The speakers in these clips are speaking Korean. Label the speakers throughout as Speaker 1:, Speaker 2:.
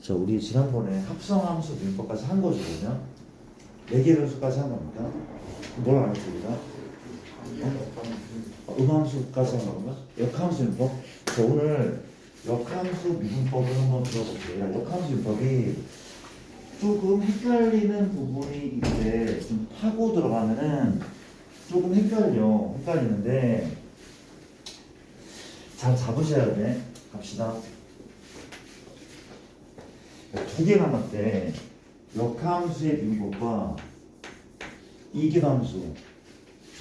Speaker 1: 자, 우리 지난번에 합성함수 민법까지 한 거죠, 그러면? 4개 변수까지 한 겁니까? 뭘 안 했죠, 우리가? 음함수까지 한 건가? 역함수 민법? 자, 오늘 역함수 민법을 한번 들어볼게요. 역함수 민법이 조금 헷갈리는 부분이 있는데 좀 파고 들어가면은 조금 헷갈리는데 잘 잡으셔야 돼. 갑시다. 2개 남았대. 역함수의 민법과 이기함수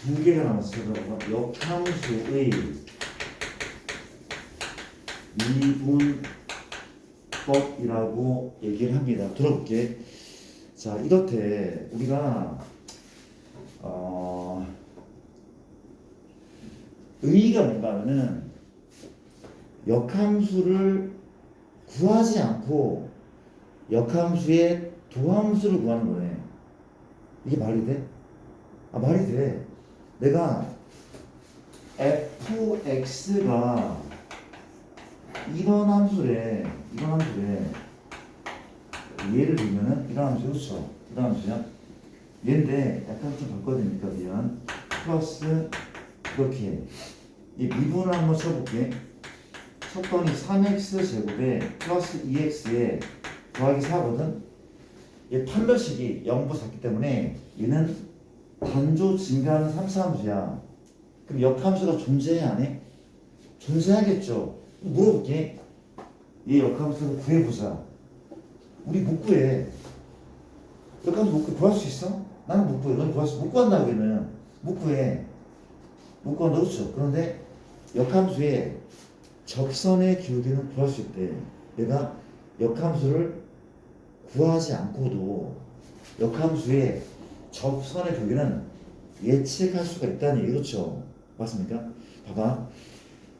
Speaker 1: 2개가 남았어요. 역함수의 미분법이라고 얘기를 합니다. 들어볼게. 자, 이렇대. 우리가 의의가 뭔가 하면은 역함수를 구하지 않고 역함수의 도함수를 구하는 거네. 이게 말이 돼? 아, 말이 돼. 내가 fx가 이런 함수래. 예를 들면은 이런 함수, 그렇죠? 이런 함수야. 얘인데 약간 좀 바꿔드니까 미안. 플러스 이렇게 이 미분을 한번 쳐볼게. 쳤더니 3x 제곱에 플러스 2x에 더하기 4거든. 얘 판별식이 0부터 4기 때문에 얘는 단조 증가하는 3차함수야. 그럼 역함수가 존재해 안 해? 존재하겠죠. 물어볼게. 얘 역함수를 구해보자. 우리 못 구해. 역함수 못 구해. 구할 수 있어? 나는 못 구해. 넌 못 구한다고 얘는. 못 구해. 못 구한다, 그렇죠? 그런데 역함수의 접선의 기울기는 구할 수 있대. 내가 역함수를 구하지 않고도 역함수의 접선의 기울기는 예측할 수가 있다는 얘기, 그렇죠? 맞습니까? 봐봐.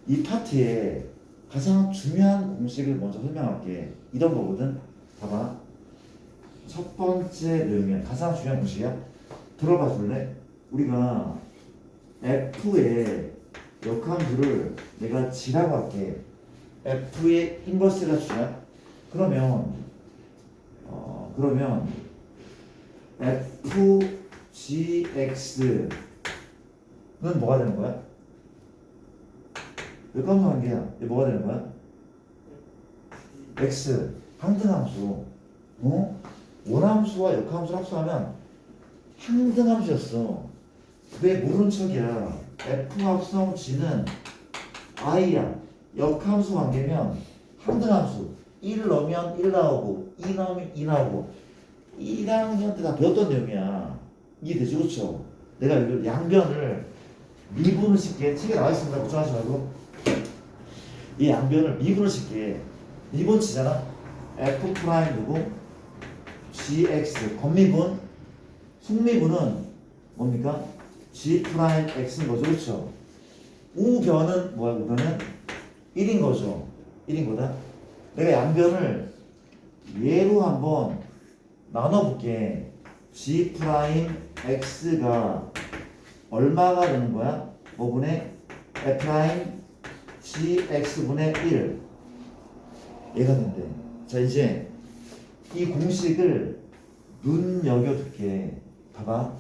Speaker 1: 이 파트에 가장 중요한 공식을 먼저 설명할게. 이런 거거든. 봐봐. 첫 번째 내용이야. 가장 중요한 공식이야. 들어봐 줄래? 우리가 F의 역함수를 내가 G라고 할게. F의 인버스가 G야. 그러면 FGX는 뭐가 되는 거야? 역함수 관계야. 이게 뭐가 되는 거야? X 항등함수. 원함수와 역함수를 합수하면 항등함수였어. 왜 모르는 척이야? F 합성 G는 I야. 역함수 관계면 항등함수. 1 넣으면 1 나오고 2 넣으면 2 나오고 1학년 때 다 배웠던 내용이야. 이해되지? 그렇죠? 내가 이 양변을 미분을 칠게. 책에 나와 있습니다. 걱정하지 말고. 이 양변을 미분을 칠게. 미분 치잖아. F 프라임 누구? GX. 건미분. 속미분은 뭡니까? G 프라임 X인 거죠. 그렇죠? 우변은 뭐야? 우변은 1인 거죠. 1인 거다. 내가 양변을 얘로 한번 나눠볼게. G 프라임 X가 얼마가 되는 거야? 5분의 F 프라임 GX분의 1 얘가 된대. 자, 이제 이 공식을 눈여겨둘게. 봐봐.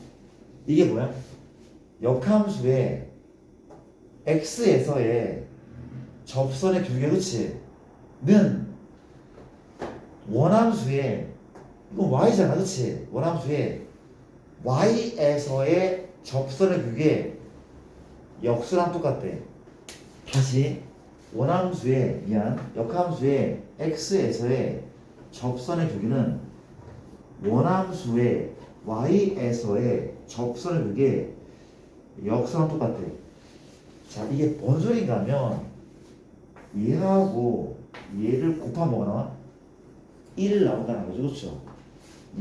Speaker 1: 이게 뭐야? 역함수의 X에서의 접선의 기울기, 그치? 는 원함수의 이건 Y잖아, 그치? 원함수의 Y에서의 접선의 기울기의 역수랑 똑같대. 다시 역함수의 X에서의 접선의 기울기는 원함수의 Y에서의 접선의 기울기의 역수랑 똑같아. 자, 이게 뭔 소린가 하면 얘하고 얘를 곱하면 뭐가 나와? 1 나온다는 거죠. 그렇죠?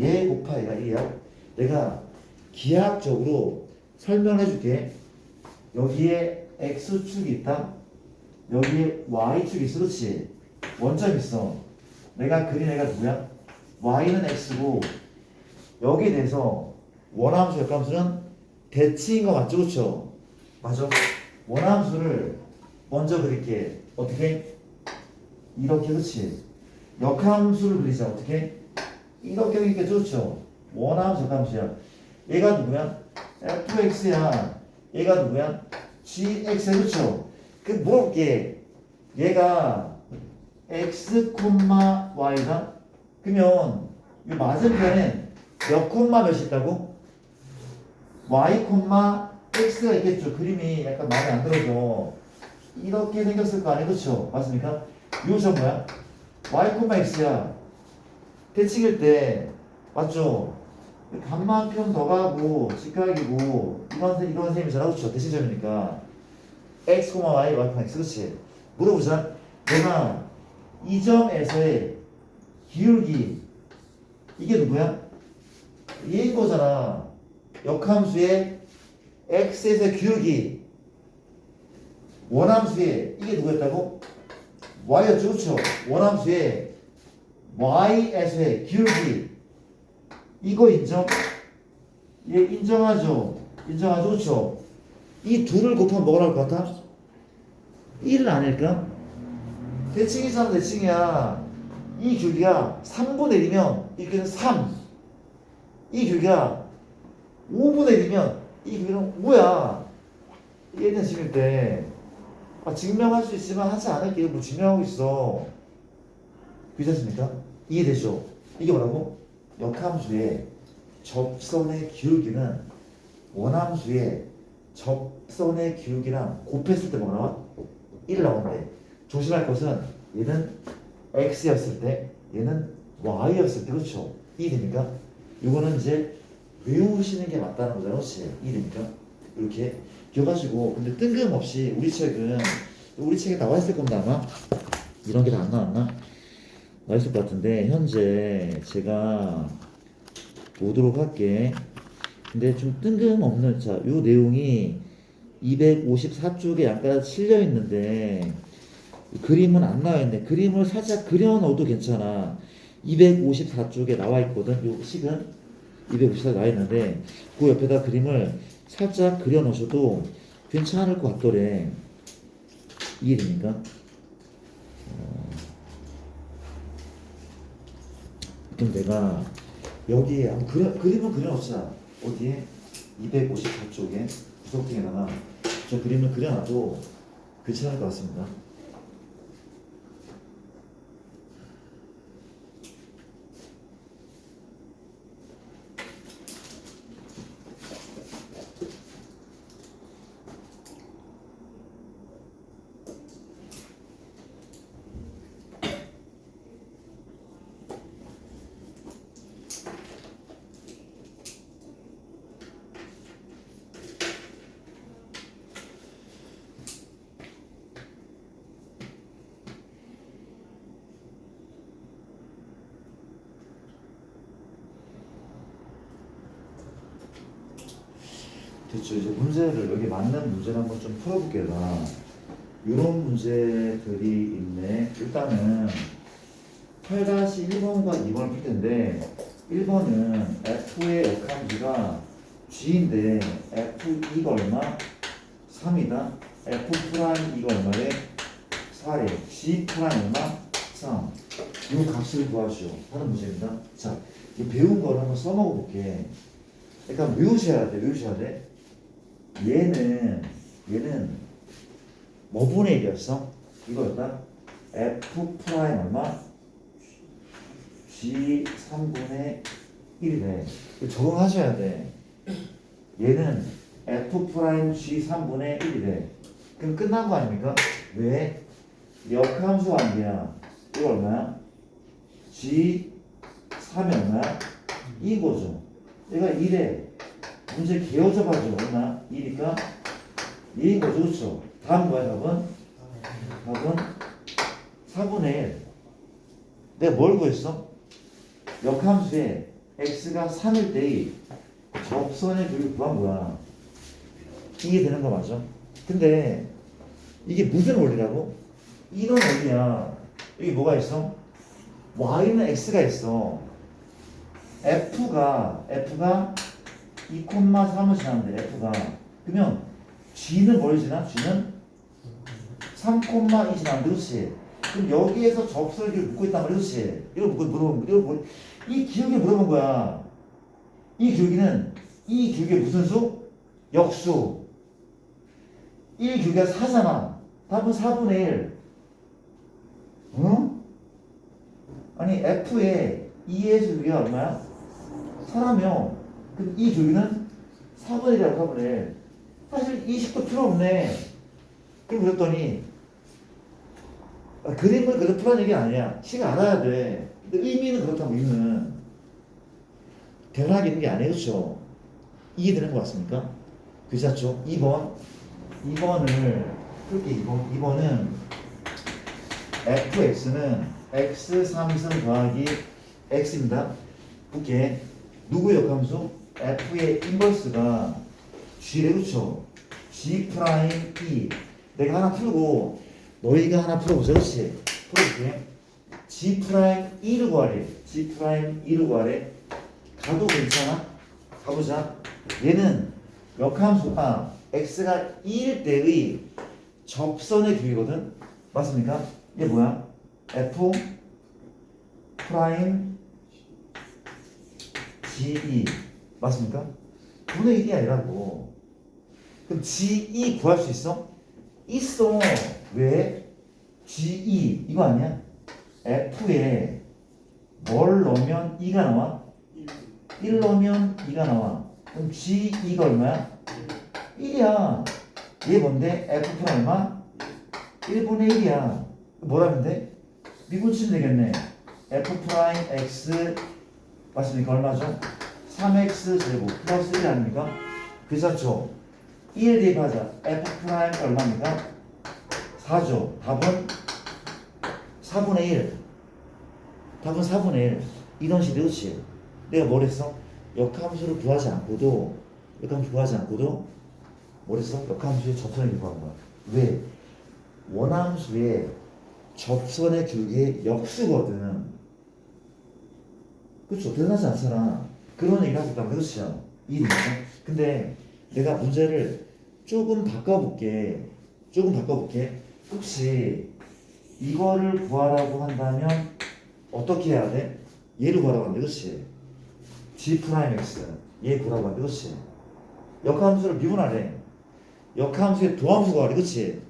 Speaker 1: 얘 곱하기가 1이야. 내가 기하학적으로 설명해 줄게. 여기에 X축이 있다. 여기에 Y축이 있어. 그렇지? 원점 있어. 내가 그린 애가 누구야? Y는 X고 여기에 대해서 원함수 역함수는 대치인 거 맞죠? 그렇죠? 맞아. 원함수를 먼저 그릴게. 어떻게? 이렇게. 그렇지? 역함수를 그리자. 어떻게? 이렇게 그리니까 좋죠. 원함수 역함수야. 얘가 누구야? fx야. 얘가 누구야? gx야. 그렇죠? 그 물어볼게. 얘가 x, y다? 그러면 이 맞은편엔 몇 콤마 몇이 있다고? y, x가 있겠죠. 그림이 약간 마음에 안 들어서 이렇게 생겼을 거 아니에요? 그렇죠? 맞습니까? 요점 뭐야? y, x야. 대칭일 때 맞죠? 반만큼 더 가고 직각이고 이런 셈이잖아. 그렇죠? 대칭점이니까 x, y, x. 그렇지? 물어보자. 내가 이 점에서의 기울기 이게 누구야? 얘인 거잖아. 역함수의 x에서의 기울기 원함수의 이게 누구였다고? y였죠. 그렇죠? 원함수의 y에서의 기울기 이거 인정? 얘 인정하죠? 인정하죠? 그렇죠? 이 둘을 곱하면 뭐가 나올 것 같아? 1 아닐까? 대칭이잖아. 대칭이야. 이 길이가 3분의 1이면 이 길이는 3. 이 길이가 5분의 1이면 이 길이는 5야. 얘는 지금 때 증명할 수 있지만 하지 않을게. 뭐 증명하고 있어. 괜찮습니까? 이해되죠? 이게 뭐라고? 역함수의 접선의 기울기는 원함수의 접선의 기울기랑 곱했을 때 뭐가 나와? 1 나오는데 조심할 것은 얘는 x였을 때 얘는 y였을 때. 그렇죠? 이해됩니까? 이거는 이제 외우시는 게 맞다는 거잖아. 그렇지? 이해됩니까? 이렇게 기억하시고. 근데 뜬금없이 우리 책에 나와 있을 겁니다. 아마 이런 게 다 안 나왔나? 나와 있을 것 같은데 현재 제가 보도록 할게. 근데 좀 뜬금없는 자, 요 내용이 254쪽에 약간 실려 있는데 그림은 안 나와 있네. 그림을 살짝 그려 넣어도 괜찮아. 254쪽에 나와 있거든. 요 식은 254 나와 있는데 그 옆에다 그림을 살짝 그려 놓으셔도 괜찮을 것 같더래. 이해됩니까? 그럼 내가 여기에 그림을 그려 놓자. 어디에? 254쪽에 구석등에다가 저 그림을 그려놔도 괜찮을 것 같습니다. 됐죠. 이제 문제를 여기 맞는 문제를 한번 좀 풀어볼게요. 이런 문제들이 있네. 일단은 8-1번과 2번을 풀 텐데 1번은 F의 역함수가 G인데 F2가 얼마? 3이다. F'2가 얼마래? 4래. G' 얼마? 3. 이 값을 구하시오. 하는 문제입니다. 자, 이 배운 걸 한번 써먹어 볼게. 그러니까 외우셔야 돼. 얘는 뭐 분의 1이었어? 이거였다? F' 얼마? G 3분의 1이래. 적응하셔야 돼. 얘는 F' G 3분의 1이래. 그럼 끝난 거 아닙니까? 왜? 역함수 관계야. 이거 얼마야? G 3이 얼마야? 이거죠. 얘가 1에 문제 개어져 봐줘. 얼마? 2니까 2인 거죠. 그렇죠? 다음 뭐야 답은? 답은 4분의 1. 내가 뭘 구했어? 역함수에 x가 3일 때의 접선의 비율을 구한 거야. 이게 되는 거 맞아? 근데 이게 무슨 원리라고? 이런 원리야. 여기 뭐가 있어? y는 x가 있어. f가 2,3을 지났는데 f가 그러면 g는 뭘 지나? g는 3,2 지났는데 그렇지? 그럼 여기에서 접설기를 묻고 있단 말이야, 그렇지? 이거 물어본 이거 이 기울기 물어본 거야. 이 기울기의 무슨 수? 역수. 이 기울기가 4잖아. 답은 4분의 1. 응? 아니 F의 2의 기울기가 얼마야? 4라며. 그럼 이 기울기는 4분의 1이라고 4분의 1. 사실 20도 필요 없네. 그럼 그랬더니 그림을 그래도 풀라는 얘기 아니야. 시가 알아야 돼. 근데 의미는 그렇다고 의미는 대단하게 있는 게 아니에요. 그렇죠? 이해되는 것 같습니까? 그렇죠? 2번을 그렇게 2번은 fx는 x 3승 더하기 x입니다. 그게 누구의 역함수? f의 인버스가 g래. 그렇죠? g 프라임 e. 내가 하나 풀고 너희가 하나 풀어보자. 그렇지? 풀어볼게. g 프라임 e를 구하래. g 프라임 e를 구하래. 가도 괜찮아? 가보자. 얘는 역함수가 x가 2일 때의 접선의 규이거든. 맞습니까? 이게 뭐야? f 프라임 ge 맞습니까? 분의 1이 아니라고. 그럼 ge 구할 수 있어? 있어. 왜? ge 이거 아니야? f에 뭘 넣으면 2가 나와? 1 넣으면 2가 나와. 그럼 G2가 얼마야? 1이야. 얘 뭔데? F 프라임 얼마? 1분의 1이야. 뭐라면 돼? 미분치면 되겠네. F 프라임 X 맞습니까? 얼마죠? 3X 제곱 플러스 1 아닙니까? 그렇죠? 2에 대입하자. F 프라임 얼마입니까? 4죠. 답은 4분의 1. 답은 4분의 1. 이런 식으로 그렇지? 내가 뭘 했어? 역함수를 구하지 않고도 뭘 했어? 역함수의 접선을 구한 거야. 왜? 원함수의 접선의 규격의 역수거든. 그렇죠? 대단하지 않잖아. 그런 얘기를 하고 있다면 그렇죠? 이해되죠? 근데 내가 문제를 조금 바꿔볼게. 혹시 이거를 구하라고 한다면 어떻게 해야 돼? 얘를 구하라고 하는데 그렇지? g 프라임 x 얘 구하라고 하는데 그렇지? 역함수를 미분하래. 역함수의 도함수 구하래. 그렇지?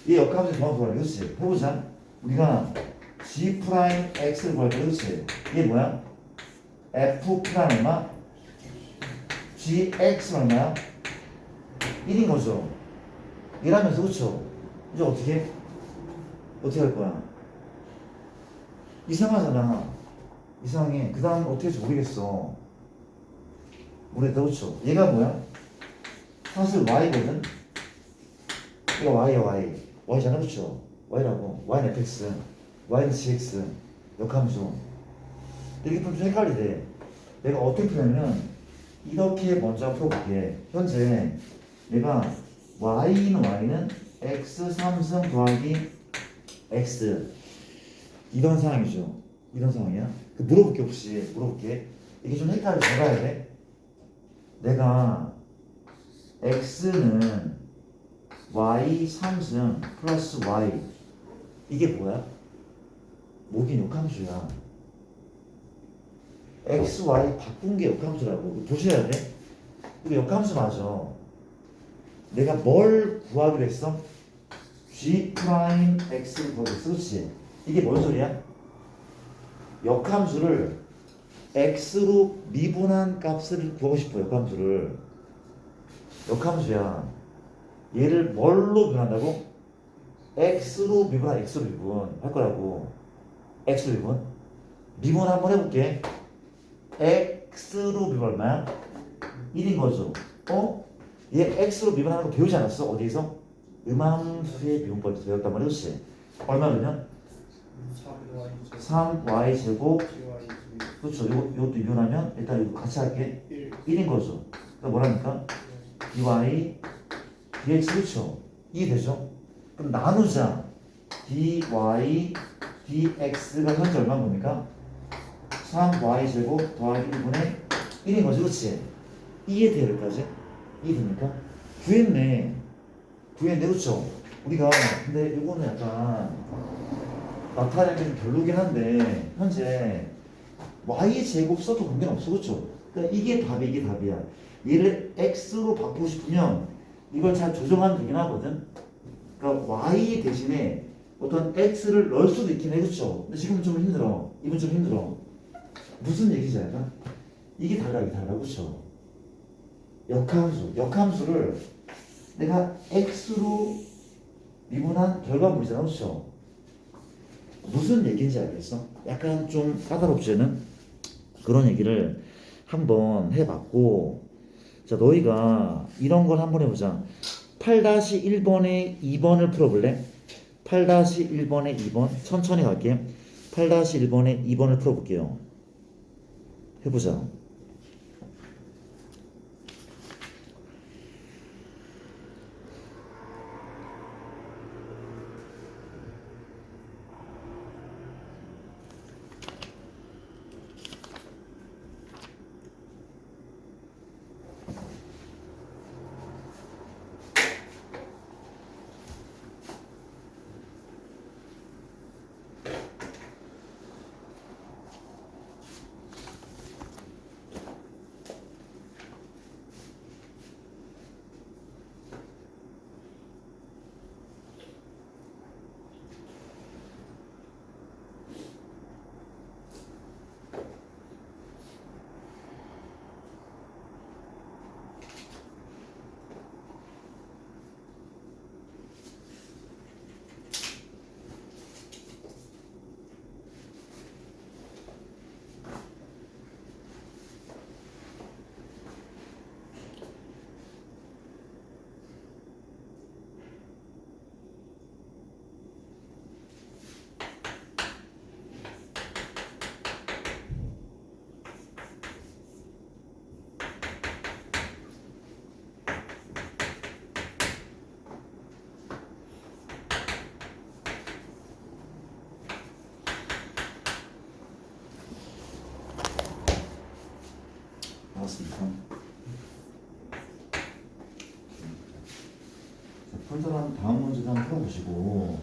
Speaker 1: 얘 역함수의 도함수 구하래. 그렇지? 해보자. 우리가 g 프라임 x를 구할 때 그렇지? 얘 뭐야? f 프라임 얼마? gx 얼마야? 1인 거죠. 이라면서 그렇죠? 이제 어떻게 할 거야? 이상하잖아. 이상해. 그 다음 어떻게 할지 모르겠어. 모르겠다. 그렇죠? 얘가 뭐야? 사실 y거든? 이거 y야 y. y잖아. 그렇죠? y라고. y는 fx, y는 gx. 역함수. 이렇게 풀면 좀 헷갈리대. 내가 어떻게 풀냐면 이렇게 먼저 풀어볼게. 현재 내가 y는 x 3승 더하기 x 이런 상황이죠. 이런 상황이야. 물어볼게. 이게 좀 헷갈려. 잡아야 돼. 내가 x는 y 3승 플러스 y 이게 뭐야? 뭐긴 역함수야. x, y 바꾼 게 역함수라고. 보셔야 돼. 이거 역함수 맞아. 내가 뭘 구하기로 했어? g 프라임 x를 구하기로 했어. 그렇지? 이게 뭔 소리야? 역함수를 x로 미분한 값을 구하고 싶어. 역함수야. 얘를 뭘로 미분한다고? x로 미분 할 거라고. x로 미분 한번 해볼게. x로 미분 얼마야? 1인 거죠. 얘 x로 미분하는 거 배우지 않았어? 어디에서? 음함수의 미분법에서 배웠단 말이야. 그렇지? 얼마 그러면? 3y 제곱. 그렇죠. 이것도 미분하면 일단 이거 같이 할게. 1인 거죠. 그러니까 뭐랍니까? dy dx. 그렇죠? 이해되죠? 그럼 나누자. dy dx가 현재 얼마인 겁니까? 3y 제곱 더하기 1분의 1인 거죠. 그렇지? 이해돼요? 여기까지? 이해됩니까? 구했네. 그렇죠? 우리가 근데 이거는 약간 나타내기 별로긴 한데 현재 y제곱 써도 관계는 없어. 그렇죠? 그러니까 이게 답이 이게 답이야. 얘를 x로 바꾸고 싶으면 이걸 잘 조정하면 되긴 하거든. 그러니까 y 대신에 어떤 x를 넣을 수도 있긴 해. 그렇죠? 근데 지금은 좀 힘들어. 이분 좀 힘들어. 무슨 얘기지 알까? 이게 달라 이게 달라. 그렇죠? 역함수를 내가 x로 미분한 결과물이잖아. 그렇죠? 무슨 얘기인지 알겠어? 약간 좀 까다롭지 않은 그런 얘기를 한번 해봤고, 자 너희가 이런 걸 한번 해보자. 8-1번에 2번을 풀어볼래? 8-1번에 2번 천천히 갈게. 8-1번에 2번을 풀어볼게요. 해보자. 나왔습니까? 푼 사람 다음 문제도 한번 풀어보시고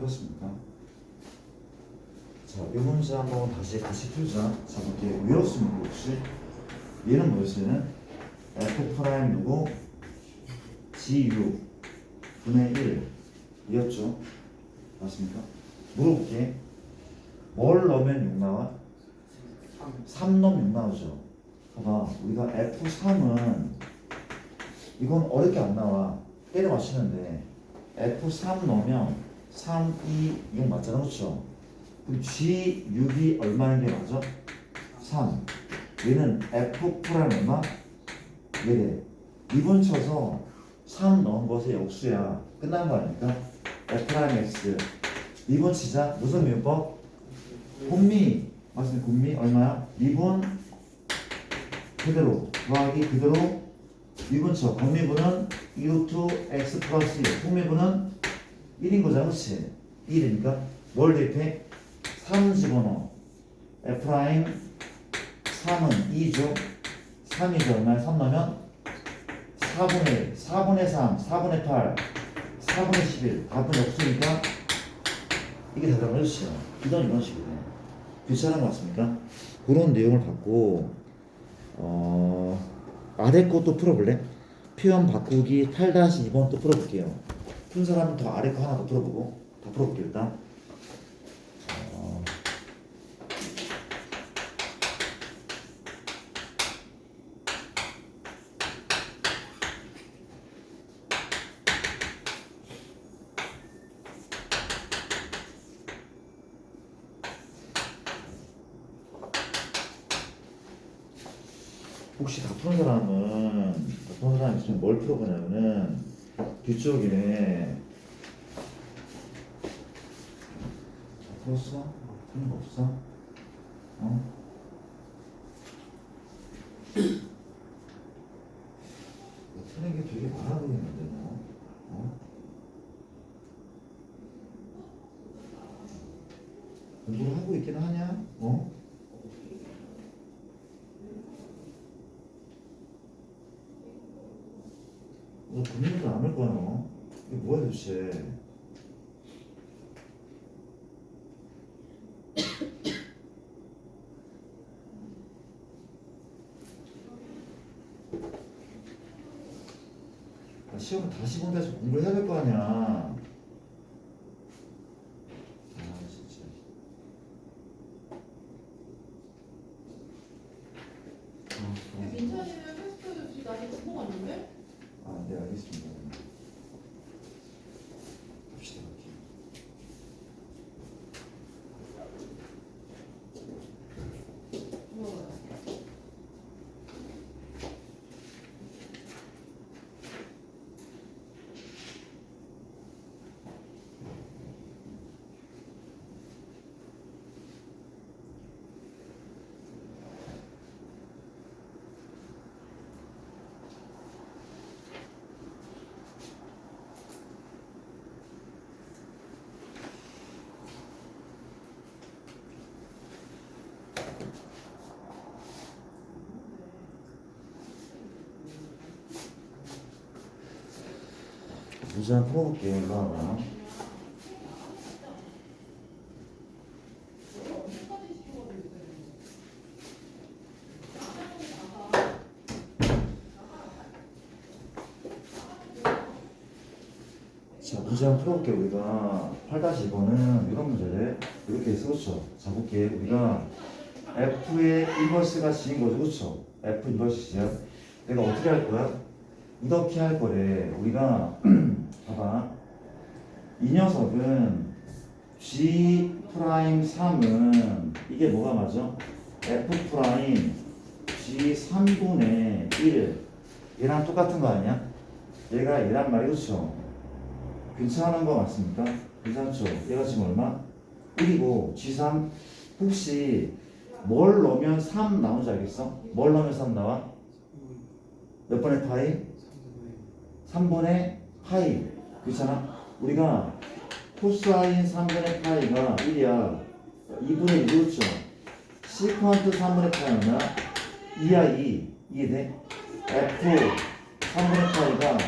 Speaker 1: 그렇습니까? 자, 이 문제 한번 다시 풀자. 자, 이렇게 외웠습니까 혹시? 얘는 뭐였어요? 얘는 f 프라임 누구? GU 분의 1이었죠? 맞습니까? 물어볼게. 뭘 넣으면 6 나와? 3 넣으면 6 나오죠. 봐봐, 우리가 F3은 이건 어렵게 안 나와. 때려 맞추는데 F3 넣으면 3, 2, 6 맞잖아. 그렇죠? 그럼 G6이 얼마인 게 맞아? 3. 얘는 F 프라임 얼마? 얘래. 미분 쳐서 3 넣은 것의 역수야. 끝난 거 아닙니까? F'X. 미분 치자. 무슨 미분법? 곱미. 맞습니다. 곱미 얼마야? 미분 그대로 더하기 그대로 미분 쳐. 곱미분은 2루트 x 플러스 1. 곱미분은 1인 거잖아. 그렇지? 1이니까 뭘 대입해? 3 집어넣어. F'M 3은 2죠. 3이죠. 얼마야? 3 넣으면 4분의 1, 4분의 3, 4분의 8, 4분의 11. 답은 없으니까 이게 답을 해주세요. 이런 식이네. 괜찮은 것 같습니까? 그런 내용을 받고 아래 것도 풀어볼래? 표현 바꾸기 8-2번 또 풀어볼게요. 푼 사람은 더 아래 거 하나 더 풀어보고 다 풀어볼게요. 일단 혹시 다 푸는 사람이 지금 뭘 풀어보냐면은 뒤쪽에 풀었어? 푸는 거 없어? 어? 푸는 게 되게 많아 보이는데 너? 어? 공부를 하고 있긴 하냐? 어? 너 본인도 안 할 거야 너. 이게 뭐야 도대체. 시험 다시 본다해서 공부를 해야 될 거 아니야. 아 진짜.
Speaker 2: 민찬이는 테스트 지금 나한테 주고 갔는데?
Speaker 1: 아, 네 알겠습니다. 봅시다.
Speaker 2: 뭐야?
Speaker 1: 문제 한번 풀어볼게요. 이거 하나. 자, 문제 한번 풀어볼게요. 우리가 8-2번은 이런 문제를 이렇게 쓰죠. 자, 볼게요. 우리가 F의 인버스가 G인 거죠. 그렇죠? F 인버스 G야. 내가 어떻게 할 거야? 이렇게 할 거래. 우리가 봐봐. 이 녀석은 G 프라임 3은 이게 뭐가 맞아? F 프라임 G 3분의 1 얘랑 똑같은 거 아니야? 얘가 얘란 말이 그렇죠? 괜찮은 거 맞습니까? 괜찮죠? 얘가 지금 얼마? 1이고 G3 혹시 뭘 넣으면 3 나오는지 알겠어? 뭘 넣으면 3 나와? 몇 번의 파이? 3분의 파이. 그렇잖아? 우리가 코사인 3분의 파이가 1이야. 2분의 1 그렇죠? 시컨트 3분의 파이는 2야 2. 이해돼? F 3분의 파이가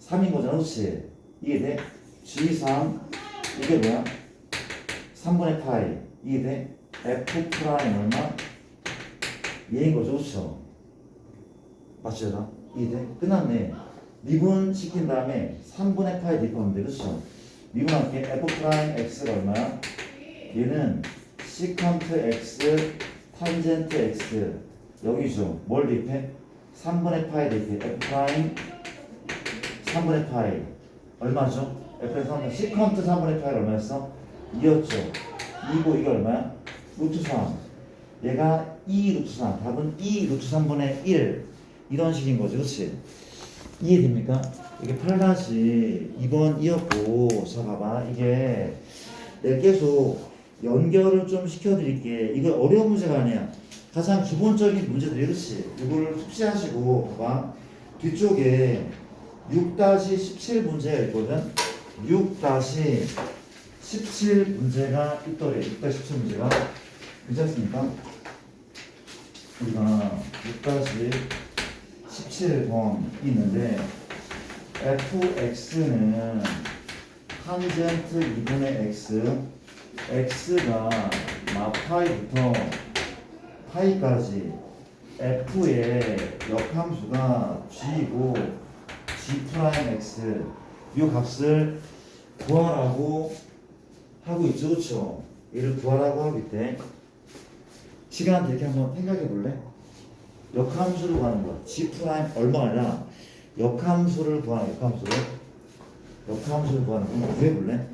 Speaker 1: 3인 거잖아. 그렇지? 이해돼? G3 이게 뭐야? 3분의 파이. 이해돼? F 프라임 얼마? 얘인 거죠. 그렇죠? 맞죠? 이해돼? 끝났네. 미분 시킨 다음에 3분의 파이 대입하면 돼. 그렇죠? 미분할게. F 프라임 X가 얼마야? 얘는 시컨트 X 탄젠트 X 여기죠. 뭘 대입해? 3분의 파이 대입해. F 프라임 3분의 파이 얼마죠? F의 3분의 시컨트 3분의 파이가 얼마였어? 2였죠. 2고 이게 얼마야? 루트 3. 얘가 2 루트 3. 답은 2 루트 3분의 1. 이런 식인 거지, 그렇지? 이해됩니까? 이게 8-2번이었고, 자 봐봐, 이게 내가 계속 연결을 좀 시켜드릴게. 이거 어려운 문제가 아니야. 가장 기본적인 문제들이, 그렇지? 이거를 숙지하시고 봐봐. 뒤쪽에 6-17 문제가 있거든. 6-17 문제가 있더래. 6-17 문제가 괜찮습니까? 우리가 6-17번 있는데 fx는 탄젠트 2분의 x, x가 마파이부터 파이까지 f의 역함수가 g이고 g 프라임 x 이 값을 구하라고 하고 있죠, 그렇죠? 얘를 구하라고 하기 때 시간 이렇게 한번 생각해 볼래? 역함수를 구하는 거야. g 프라임 얼마가 아니라 역함수를 구하는 거야. 역함수를 구하는 거 한번 구해 볼래?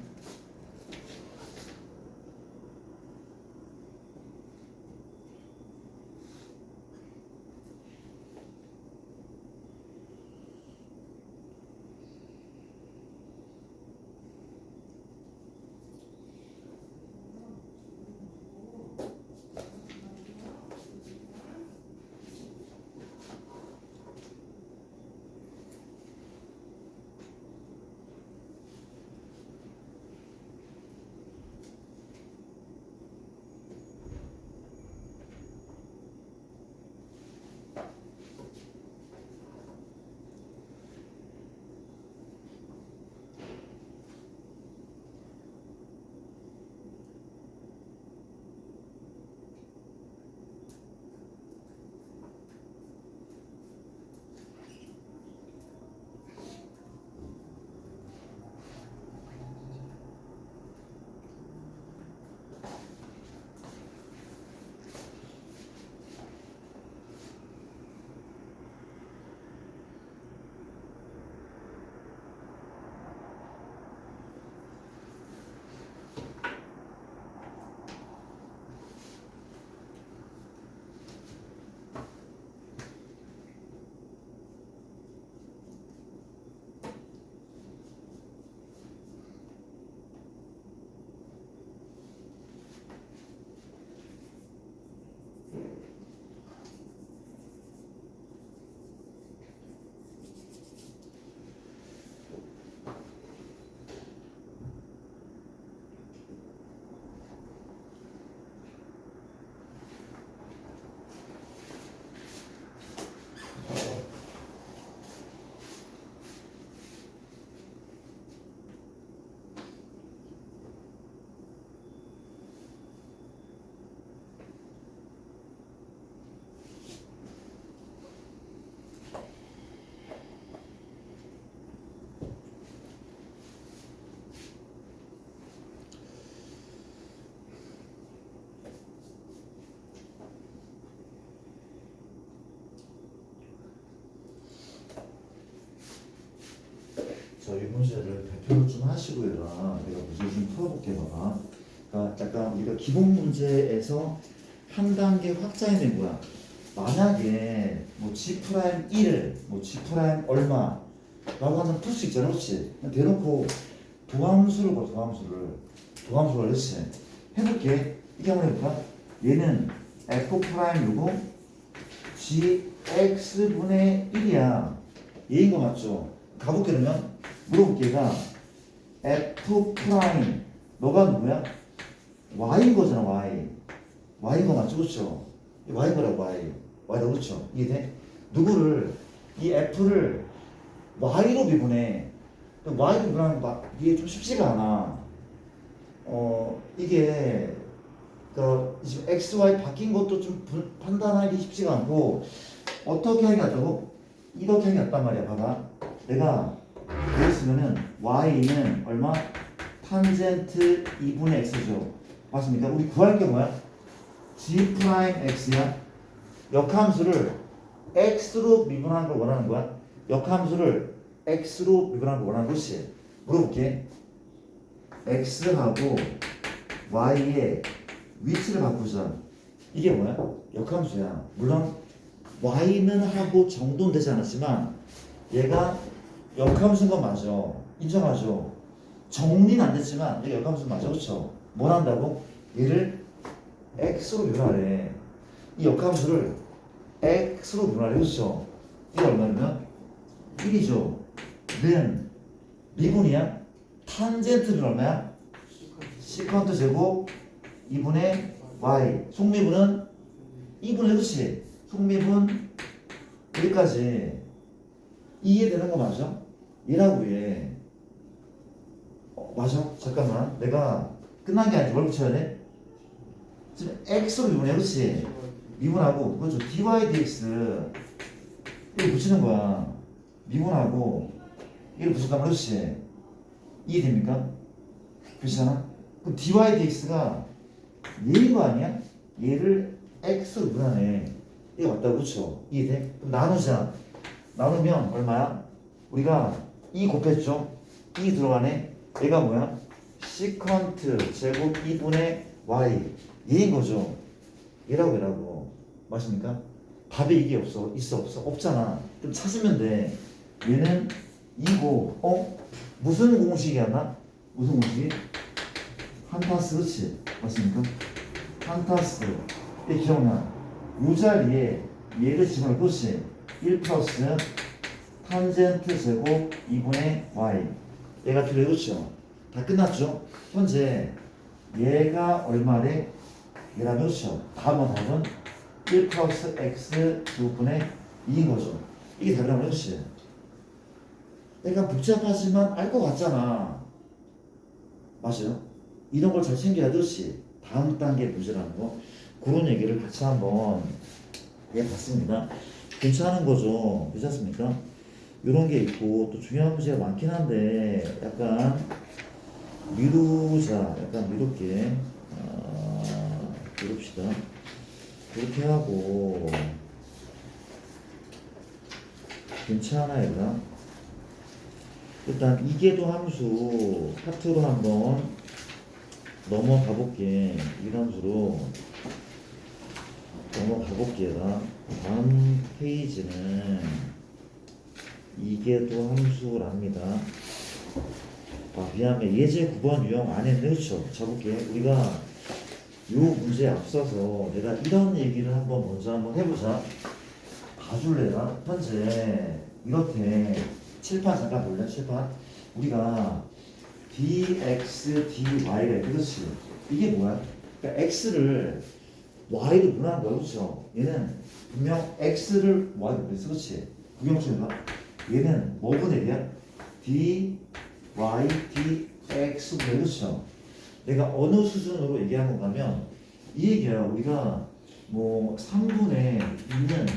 Speaker 1: 자, 이 문제를 대표로 좀 하시고요. 내가 문제 좀 풀어볼게 봐봐. 그러니까 약간 우리가 기본 문제에서 한 단계 확장해낸 거야. 만약에 뭐 g 프라임 1, 뭐 g 프라임 얼마라고 하면 풀 수 있잖아, 그렇지? 대놓고 도함수를 봐, 도함수를 그렇지? 해볼게. 이게 한번 해볼까? 얘는 f 프라임이고 g x분의 1이야. 얘인 거 맞죠? 가볼게 그러면. 물어볼게가 f 프라임 너가 누구야? y인 거잖아, y인 거 맞죠, 그렇죠? y인 거라고 y라고, 그렇죠? 이해돼? 누구를 이 f를 y로 미분해. y로 미분하는 거 이게 좀 쉽지가 않아. 이게 지금 x, y 바뀐 것도 좀 판단하기 쉽지가 않고 어떻게 하게 하자고? 이렇게 하게 했단 말이야. 봐봐. 내가 그랬으면은 y는 얼마? 탄젠트 2분의 x죠. 맞습니까? 우리 구할 게 뭐야? g 프라임 x야. 역함수를 x로 미분하는 걸 원하는 거야. 역함수를 x로 미분하는 걸 원하는 것이. 물어볼게. x하고 y의 위치를 바꾸자. 이게 뭐야? 역함수야. 물론 y는 하고 정도는 되지 않았지만 얘가 역함수인 건 맞아. 인정하죠? 정리는 안 됐지만 얘가 역함수 맞아. 그렇죠? 뭘 한다고? 얘를 x로 변화해. 이 역함수를 x로 변화해. 그렇죠? 이게 얼마냐면 1이죠. 는 미분이야. 탄젠트는 얼마야? 시컨트 제곱 2분의 y. 속미분은 2분의 그렇지? 속미분 여기까지 이해되는 거 맞아? 얘라고 얘. 맞아? 잠깐만. 내가 끝난 게 아니지. 뭘 붙여야 돼? 지금 x로 미분해. 그렇지? 미분하고 그렇죠. dy dx 이거 붙이는 거야. 미분하고 이걸 붙였다면 그렇지? 이해됩니까? 그렇잖아? 그럼 dy dx가 얘인 거 아니야? 얘를 x로 미분하네. 이거 맞다고. 그렇죠? 이해돼? 그럼 나누자. 나누면 얼마야? 우리가 2 곱했죠? 2 들어가네. 얘가 뭐야? 시컨트 제곱 2분의 y. 얘인 거죠. 얘라고. 맞습니까? 답에 이게 없어. 있어 없어? 없잖아. 그럼 찾으면 돼. 얘는 2고 무슨 공식이었나? 무슨 공식이? 한타스. 그렇지? 맞습니까? 한타스. 이 기억나. 이 자리에 얘를 집어넣을 것이 1 플러스 탄젠트 제곱 2분의 y. 얘가 필요해. 그렇죠? 다 끝났죠? 현재 얘가 얼마래? 얘라면 그렇죠? 답은 1 플러스 x 2분의 2인 거죠. 이게 답이라면 그렇지? 약간 복잡하지만 알 것 같잖아. 맞아요? 이런 걸 잘 챙겨야 되지. 다음 단계 문제라는 거. 그런 얘기를 같이 한번 해봤습니다. 괜찮은 거죠? 괜찮습니까? 이런 게 있고 또 중요한 문제가 많긴 한데 약간 미루자. 약간 미룰게. 미룹시다. 그렇게 하고 괜찮아 얘들아. 일단 이계도 함수 파트로 한번 넘어가 볼게. 이 함수로 넘어가 볼게. 다음 페이지는 이계도 함수랍니다. 미안해. 예제 9번 유형 안 했네. 그렇죠? 잡을게. 우리가 요 문제에 앞서서 내가 이런 얘기를 먼저 한번 해보자. 봐줄래라? 현재 이렇게 칠판 잠깐 볼래? 칠판. 우리가 dx, dy가 있대. 그렇지? 이게 뭐야? 그러니까 x를 y로 분할한 거야. 그렇죠? 얘는 분명 x를 y로 분했어. 그렇지? 구경처럼 봐. 얘는 뭐 분해야? dy, dx 분해. 그렇죠? 내가 어느 수준으로 얘기한 건가면 이 얘기야. 우리가 뭐 3분의 2는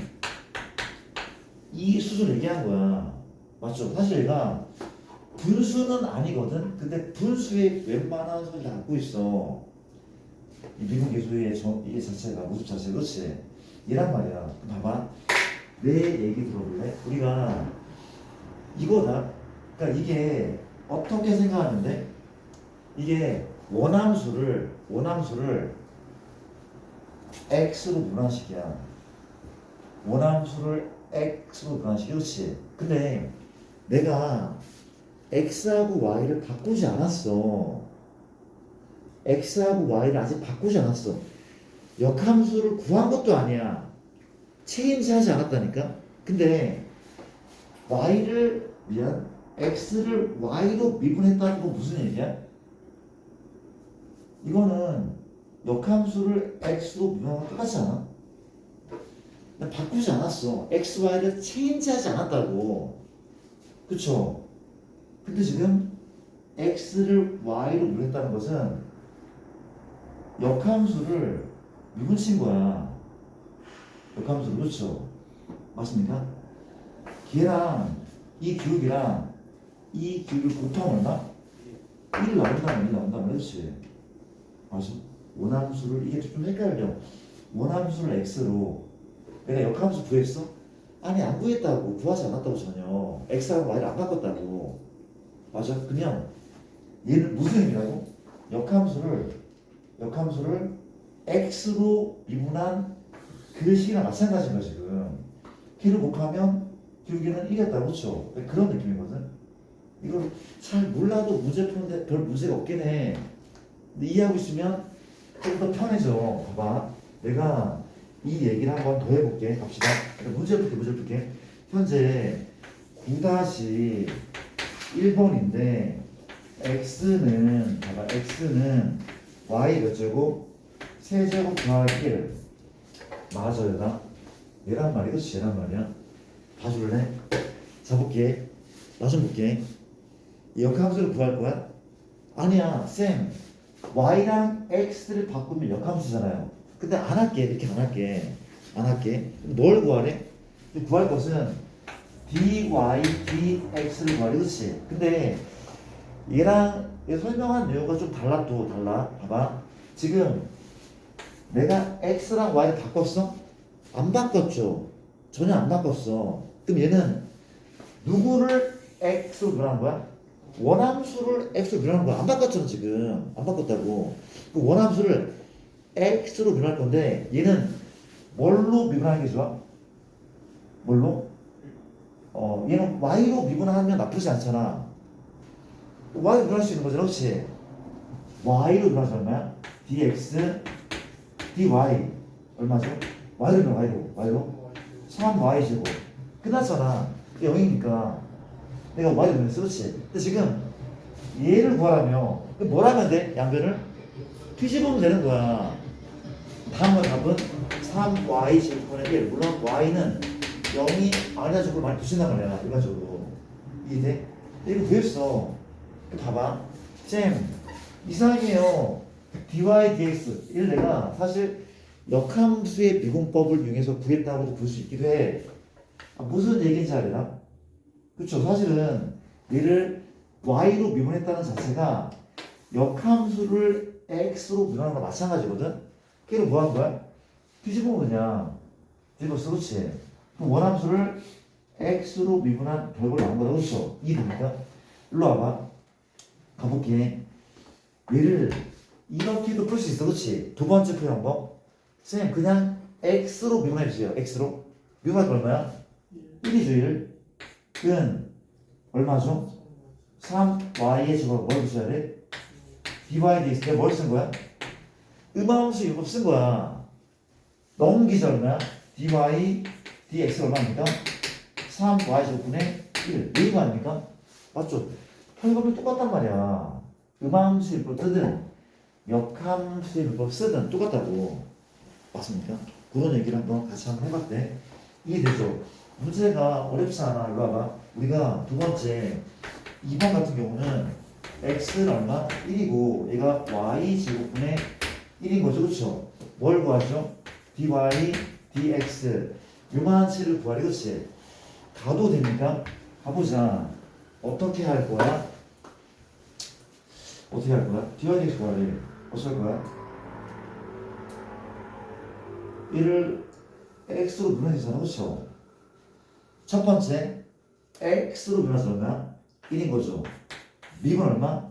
Speaker 1: 이 수준 얘기한 거야. 맞죠? 사실 얘가 분수는 아니거든. 근데 분수의 웬만한 소리 다 갖고 있어. 이 미분 계수의 이 자체가 모습 자체. 그렇지? 얘란 말이야. 봐봐. 내 얘기 들어볼래? 우리가 이거다. 그러니까 이게 어떻게 생각하는데 이게 원함수를 x로 분할식이야. 원함수를 x로 분할식. 그렇지? 근데 내가 x하고 y를 바꾸지 않았어. x하고 y를 아직 바꾸지 않았어. 역함수를 구한 것도 아니야. 체인지하지 않았다니까. 근데 x를 y로 미분했다는 건 무슨 얘기야? 이거는 역함수를 x로 미분한 건 똑같지 않아? 바꾸지 않았어. x, y를 체인지하지 않았다고. 그쵸? 근데 지금 x를 y로 미분했다는 것은 역함수를 미분친 거야. 역함수. 그렇죠? 맞습니까? 걔랑 이 기울기랑 이 기울기 곱하면 얼마? 1 나온다면 그렇지? 맞아? 원함수를 이게 좀 헷갈려. 원함수를 x로 내가 역함수 구했어? 아니 안 구했다고. 구하지 않았다고. 전혀 x하고 y를 안 바꿨다고. 맞아? 그냥 얘는 무슨 의미라고? 역함수를 x로 미분한 그 식이랑 마찬가지인 거야 지금. 걔를 곱하면 결국에는 이겼다. 그렇죠? 그런 느낌이거든. 이걸 잘 몰라도 문제 푸는데 별 문제가 없긴 해. 근데 이해하고 있으면 좀 더 편해져. 봐봐. 내가 이 얘기를 한번 더 해볼게. 갑시다. 문제 풀게. 현재 9-1번인데 x는 봐봐. x는 y 몇 제곱? 세제곱 더하기 1. 맞아, 얘란 말이야. 그치? 얘란 말이야. 봐줄래? 자, 볼게. 나 좀 볼게. 이 역함수를 구할 거야? 아니야, 쌤. y랑 x를 바꾸면 역함수잖아요. 근데 안 할게. 이렇게 안 할게. 그럼 뭘 구하래? 구할 것은 dy, dx를 구하래. 그치? 근데 얘랑 얘 설명한 내용과 좀 달라. 봐봐. 지금 내가 x랑 y를 바꿨어? 안 바꿨죠? 전혀 안 바꿨어. 그럼 얘는 누구를 x로 변한 거야? 원함수를 x로 변하는 거야. 안 바꿨잖아 지금. 안 바꿨다고. 그 원함수를 x로 변할 건데 얘는 뭘로 미분하는 게 좋아? 뭘로? 얘는 y로 미분하면 나쁘지 않잖아. y로 변할 수 있는 거잖아. 그렇지? y로 변하지 얼마야? dx dy 얼마죠? y로 3y 제곱 끝났잖아. 0이니까 내가 y를 변했어. 그렇지? 근데 지금 얘를 구하라며 뭘 하면 돼? 양변을 뒤집으면 되는 거야. 다음은 답은 3y 제곱분의 1. 물론 y는 0이 아니라적으로 많이 붙인단 말이야. 일반적으로 이해돼? 근데 이거 구했어. 봐봐 쌤 이상해요. dy dx 이를 내가 사실 역함수의 미분법을 이용해서 구했다고도 볼 수 있기도 해. 무슨 얘기인지 알아? 그쵸? 사실은 얘를 y로 미분했다는 자체가 역함수를 x로 미분하는 거랑 마찬가지거든? 걔를 뭐 한 거야? 뒤집으면 그냥 뒤집었어. 그렇지? 그럼 원함수를 x로 미분한 결과로 나온 거다. 그렇죠? 이해됩니까? 일로 와봐. 가볼게. 얘를 이렇게도 풀 수 있어. 그렇지? 두 번째 표현법. 쌤 그냥 x로 미분해 주세요. x로. 미분할 거 얼마야? 1이죠. 1. 은 얼마죠? 3y의 제곱 뭘 붙여야 돼? dy dx. 내가 뭘 쓴 거야? 음함수 율법 쓴 거야. 넘기자 얼마야? dy dx 얼마입니까? 3y 제곱분의 1. 이거 아닙니까? 맞죠? 결과는 똑같단 말이야. 음함수 율법 쓰든 역함수 율법 쓰든 똑같다고. 맞습니까? 그런 얘기를 같이 한번 해봤대. 이해되죠? 문제가 어렵지 않아. 이리 와봐. 우리가 두 번째 2번 같은 경우는 x는 얼마? 1이고 얘가 y 제곱분의 1인 거죠. 그렇죠? 뭘 구하죠? dy dx 요만치를 구하래. 그렇지? 가도 됩니까? 가보자. 어떻게 할 거야? dy dx 구하래. 어떻게 할 거야? 1을 x로 분해되잖아. 그렇죠? 첫 번째 x로 변해서 얼마? 1인 거죠. 미분 얼마?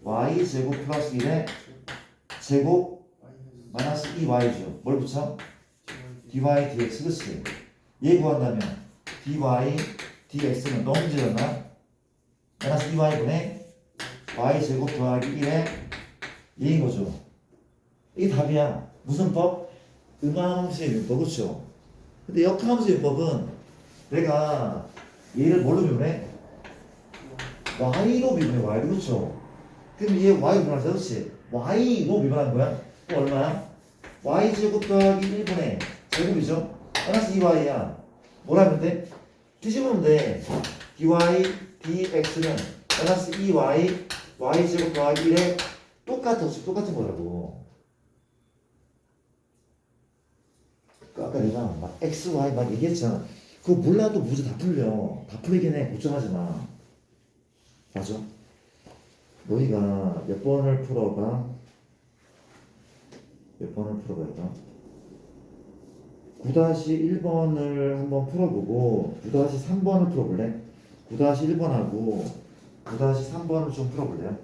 Speaker 1: y 제곱 플러스 1의 제곱 마이너스 2y죠. 뭘 붙여? dy dx. 그치? 얘 구한다면 dy dx는 넘지 얼마? 마이너스 2y분의 y 제곱 더하기 1의 얘인 거죠. 이게 답이야. 무슨 법? 음함수의 율법. 그렇죠? 근데 역함수의 율법은 내가 얘를 뭘로 미분해? y로 미분해. y로. 그렇죠? 그럼 얘 y로 미분하자. 그렇지? y로 미분한 거야? 그럼 얼마야? y 제곱 더하기 1분의 제곱이죠? 마이너스 2y야. 뭐라면 돼? 뒤집으면 돼. dy dx는 마이너스 2y y 제곱 더하기 1에 똑같은 거라고. 아까 내가 막 x, y 막 얘기했잖아. 그거 몰라도 문제 다 풀려. 다 풀리긴 해. 걱정하지 마. 맞아? 너희가 몇 번을 풀어봐? 몇 번을 풀어볼까? 9-1번을 한번 풀어보고 9-3번을 풀어볼래? 9-1번하고 9-3번을 좀 풀어볼래요?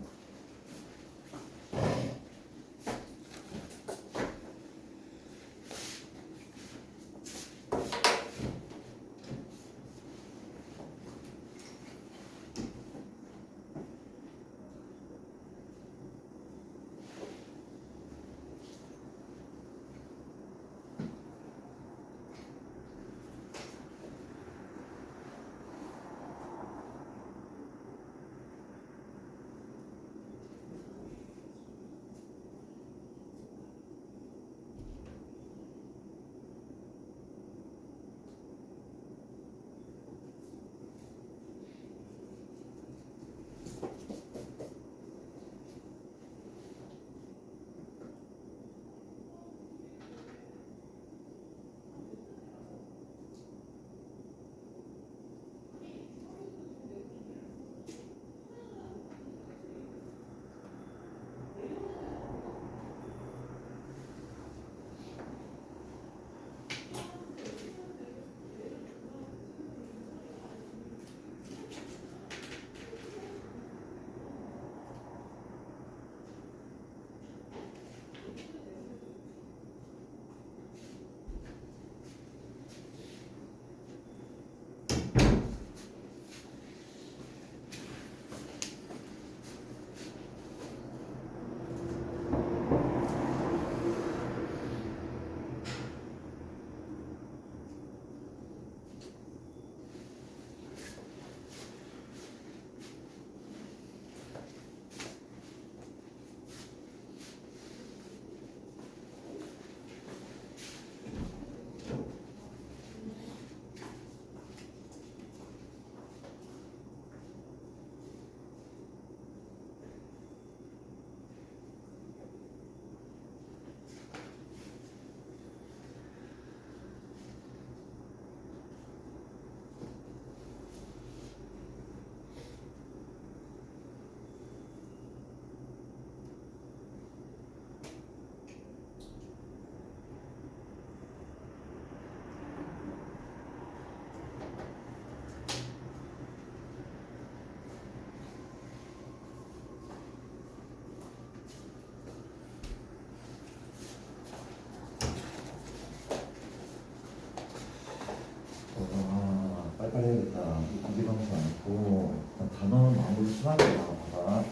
Speaker 1: 단순하게 봐봐.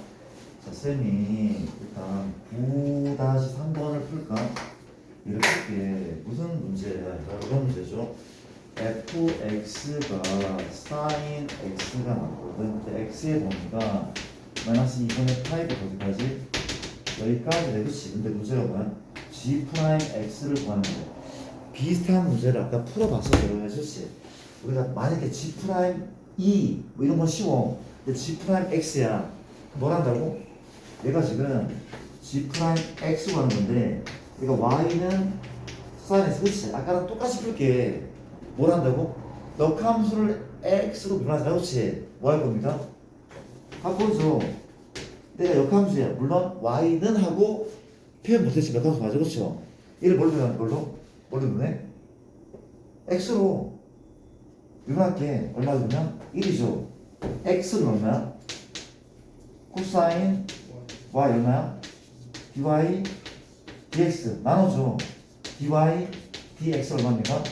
Speaker 1: 자, 쌤이 일단 9-3번을 풀까? 이렇게 풀게. 무슨 문제야? 이런 문제죠. fx가 sin x가 나거든. 근데 x의 범위가 마이너스 2분의 파이브 어디까지? 여기까지 내 그치? 근데 문제가 뭐야? g 프라임 x를 구하는 거. 비슷한 문제를 아까 풀어봤어. 내가 해줬지. 우리가 만약에 g 프라임 2 뭐 이런 건 쉬워. 근데 g 프라임 x야. 뭘 한다고? 얘가 지금 g 프라임 x 구하는 건데, 그러니까 y는 sin x, 그치? 아까랑 똑같이 풀게. 뭘 한다고? 역함수를 x로 변하자, 그치? 뭐 할 겁니까? 바꿔줘. 내가 역함수야. 물론 y는 하고 표현 못했지만 역함수 맞아, 그쵸? 얘를 뭘로 변하는 걸로? 뭘로 변해? x로 변할게. 얼마 주면? 1이죠. x는 얼마야? 코사인 y 얼마야? dy dx 나눠줘. dy dx 얼마입니까?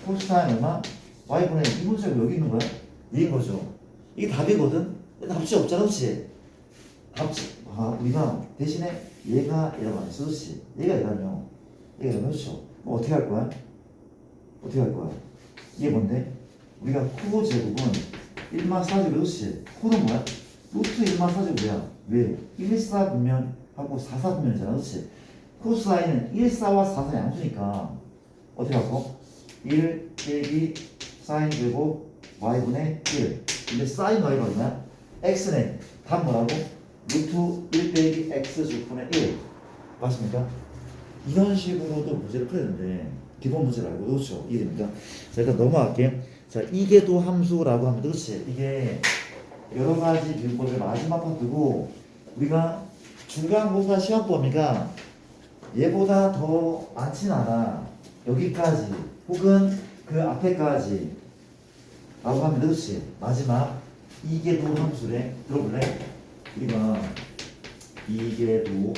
Speaker 1: 코사인 얼마? y분의 이 문제가 여기 있는 거야? 얘인 거죠. 이게 답이거든? 근데 답지 없잖아, 그치? 답지, 우리가 대신에 얘가 이라고 안 했어, 그치? 얘가 이라며. 얘가 이라며, 그렇죠? 뭐 어떻게 할 거야? 어떻게 할 거야? 이게 뭔데? 우리가 코 제곱은 1마 4제곱, 그렇지? 코는 뭐야? 루트 1마 4제곱이야. 왜? 1, 4 분면하고 4, 4 분면이잖아, 그렇지? 코사인은 1, 4와 4, 4 양수니까 어떻게 할 거? 1 빼기 사인 제곱 y분의 1. 근데 사인 y가 얼마야? x네. 답 뭐라고? 루트 1 빼기 x 제곱분의 1. 맞습니까? 이런 식으로도 문제를 풀어야 되는데 기본 문제를 알고 그렇죠? 이해됩니까? 자, 일단 넘어갈게. 자, 이계도 함수라고 하면 그렇지? 이게 여러 가지 비율법의 마지막 파트고, 우리가 중간고사 시험 범위가 얘보다 더 많진 않아. 여기까지 혹은 그 앞에까지 라고 하면 그렇지? 마지막 이계도 함수래. 들어볼래? 우리가 이계도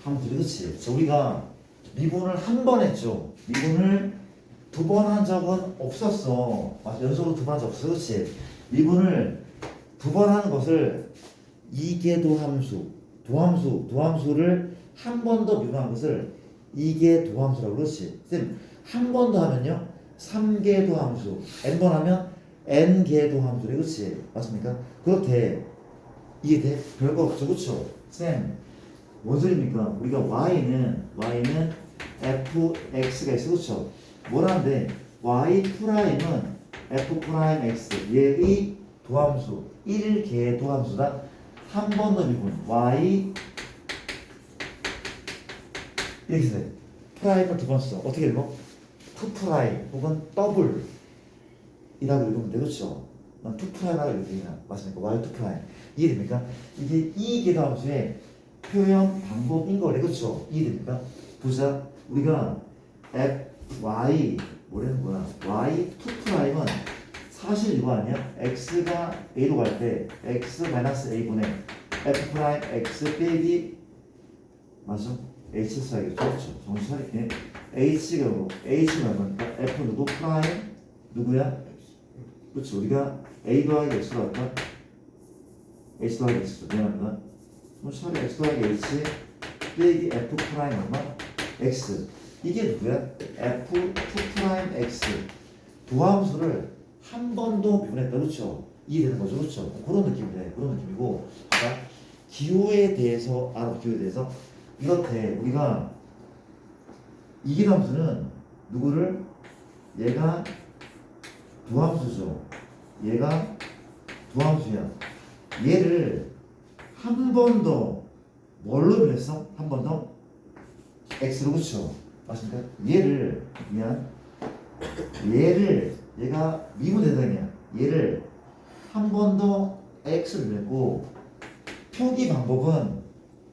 Speaker 1: 함수, 그렇지? 자, 우리가 미분을 한 번 했죠. 미분을 2번 한 적은 없었어. 맞아, 연속으로 2번 한 적 없어, 그렇지? 미분을 2번 하는 것을 이계도 함수, 도함수를 한 번 더 미분한 것을 이계도 함수라고. 그렇지? 쌤, 한 번 더 하면요 3계도 함수, n번 하면 n계도 함수래, 그렇지? 맞습니까? 그렇대. 이해돼? 별거 없죠, 그렇죠? 쌤, 뭔 소리입니까? 우리가 y는 fx가 있어, 그렇죠? 뭐라는데 y 프라임은 f 프라임 x, 얘의 도함수 1개 도함수다. 한 번 더 미분 y 이렇게 돼. 프라임을 두 번 써. 어떻게 읽어? 2 프라임 혹은 더블 이라고 읽으면 돼, 그렇죠? 난 2 프라임이라고 읽으면 맞습니까? y 2 프라임. 이해됩니까? 이게 이 계도함수의 표현 방법인 거래, 그렇죠? 이해됩니까? 보자, 우리가 y 뭐라는 거야? y 2 프라임은 사실 이거 아니야? x가 a로 갈 때 x 마이너스 a분의 f 프라임 x 빼기 맞아? h 써야겠죠? 그렇죠? 정신 차릴게. h가 얼마니까 f 누구 프라임 누구야? 그렇죠? 우리가 a 더하기 x로 할까? h 더하기 x죠. 미안합니다. 정신 차려. x 더하기 h 빼기 f 프라임 얼마? x. 이게 누구야? f 2 프라임 x. 도함수를 한 번도 미분했다, 그렇죠? 이해되는 거죠, 그렇죠? 그런 느낌이네, 그런 느낌이고, 봐봐. 기호에 대해서 기호에 대해서 이렇대. 우리가 이기함수는 누구를? 얘가 도함수죠. 얘가 도함수야. 얘를 한 번 더 뭘로 변했어? 한 번 더 x로, 그렇죠? 맞습니까? 얘를 얘가 미분 대상이야. 얘를 한 번 더 x를 냈고, 표기 방법은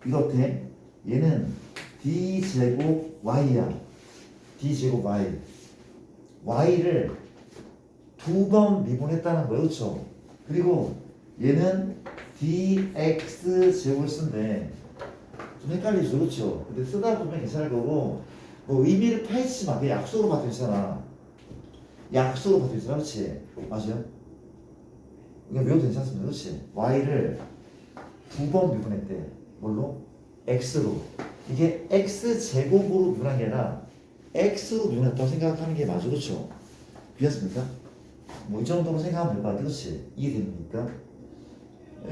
Speaker 1: 이렇대. 얘는 d제곱 y야. d제곱 y. y를 2번 미분했다는 거예요, 그렇죠? 그리고 얘는 dx 제곱을 쓴대. 좀 헷갈리죠, 그렇죠? 근데 쓰다 보면 괜찮을 거고, 뭐 의미를 파헤치지 마. 그냥 약속으로 봐도 괜찮아. 약속으로 봐도 괜찮아, 그렇지? 맞아요? 이거 외워도 괜찮습니다. 그렇지? y를 두 번 미분했대. 뭘로? x로. 이게 x제곱으로 미분한 게 아니라 x로 미분했다고 생각하는 게 맞아. 그렇죠? 이해했습니까? 뭐 이 정도로 생각하면 될 것 같아. 그렇지? 이해됩니까?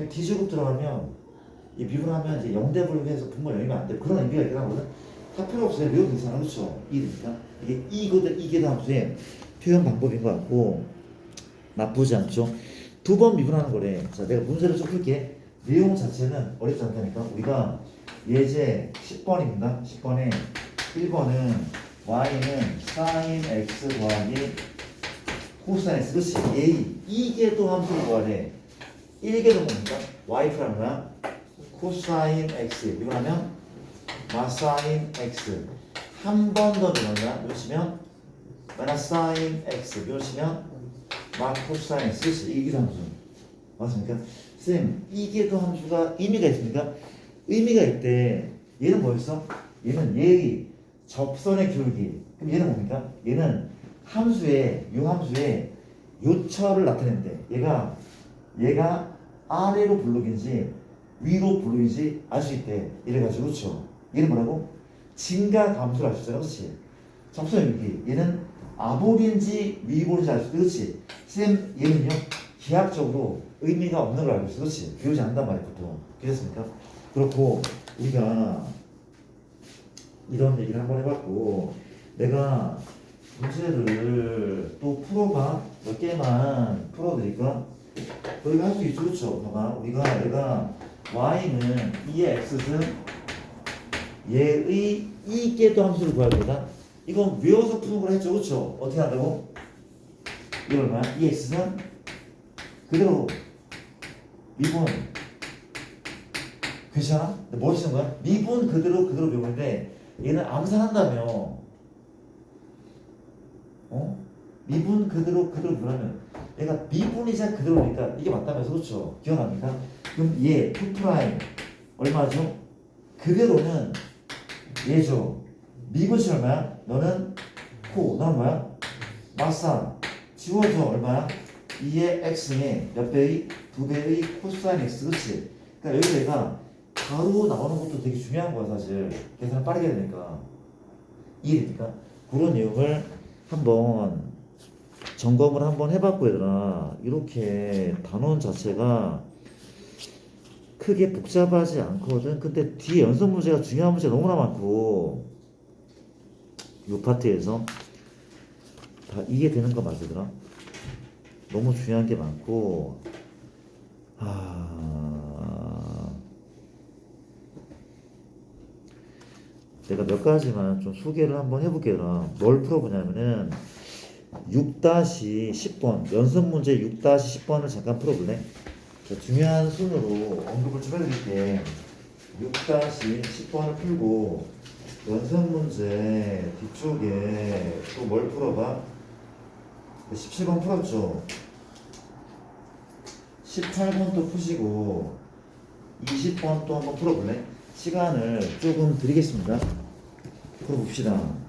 Speaker 1: D제곱 들어가면 이 미분하면 이제 0대 분해해서 분모 0이면 안 돼. 그런 의미가 있긴 하거든. 다 필요 없어요. 외워도 괜찮아. 그렇죠? 이해됩니까? 이게 이게 함수의 표현 방법인 것 같고 나쁘지 않죠? 두 번 미분하는 거래. 자, 내가 문제를 좀 풀게. 내용 자체는 어렵지 않다니까. 우리가 예제 10번입니다. 10번에 1번은 y는 sin x 더하기 코사인 x. 그렇지? a 이계도 함수를 구하래. 1계도 뭡니까? y 프라는 거야. 코사인 x 이거 하면 마사인 x. 한 번 더 늘어나. 이러시면 마사인 x. 이러시면 마코사인 x. 이계도 함수. 맞습니까? 쌤, 이계도 함수가 의미가 있습니까? 의미가 있대. 얘는 뭐였어? 얘는 얘의 접선의 기울기. 그럼 얘는 뭡니까? 얘는 함수의 요 함수의 요처를 나타낸대. 얘가 아래로 블록인지 위로 블록인지 알 수 있대. 이래가지고 그렇죠? 얘는 뭐라고? 증가 감소를 알 수 있잖아. 그렇지? 접선의 기울기. 얘는 아볼인지 위볼인지 알 수 있대. 그렇지? 쌤, 얘는요 기하학적으로 의미가 없는 걸 알고 있어. 그렇지? 배우지 않는단 말이야 보통. 그렇습니까? 그렇고 우리가 이런 얘기를 한번 해봤고 내가 문제를 또 풀어봐. 몇 개만 풀어드릴까? 우리가 할 수 있죠. 그렇죠? 봐봐. 내가 y는 2의 x는 얘의 이계도 함수를 구할 거다. 이건 외워서 푸는 걸 했죠. 그렇죠? 어떻게 한다고? 이걸 뭐야? 2x는 그대로 미분. 괜찮아? 뭐 쓰는 거야? 미분 그대로 배우는데 얘는 암산한다며. 미분 그대로 배우면 얘가 미분이자 그대로니까 이게 맞다면서. 그렇죠? 기억납니까? 그럼 얘 2 프라임 얼마죠? 그대로는 얘죠. 미분이 얼마야? 너는 너는 뭐야? 마사 지워져. 얼마야? 2의 x에 몇 배의? 2배의 코사인 x. 그렇지? 그러니까 여기서 얘가 바로 나오는 것도 되게 중요한 거야 사실. 계산을 빠르게 해야 되니까. 이해됩니까? 그런 내용을 한번 점검을 한번 해봤고 얘들아, 이렇게 단원 자체가 크게 복잡하지 않거든. 근데 뒤에 연속 문제가 중요한 문제가 너무나 많고 이 파트에서 다 이해되는 거 맞으더라. 너무 중요한 게 많고 내가 몇 가지만 좀 소개를 한번 해볼게요. 뭘 풀어보냐면은 6-10번 연습 문제 6-10번을 잠깐 풀어볼래? 자, 중요한 순으로 언급을 좀 해드릴게. 6-10번을 풀고 연습 문제 뒤쪽에 또 뭘 풀어봐? 17번 풀었죠? 18번 또 푸시고 20번 또 한번 풀어볼래? 시간을 조금 드리겠습니다. 풀어봅시다.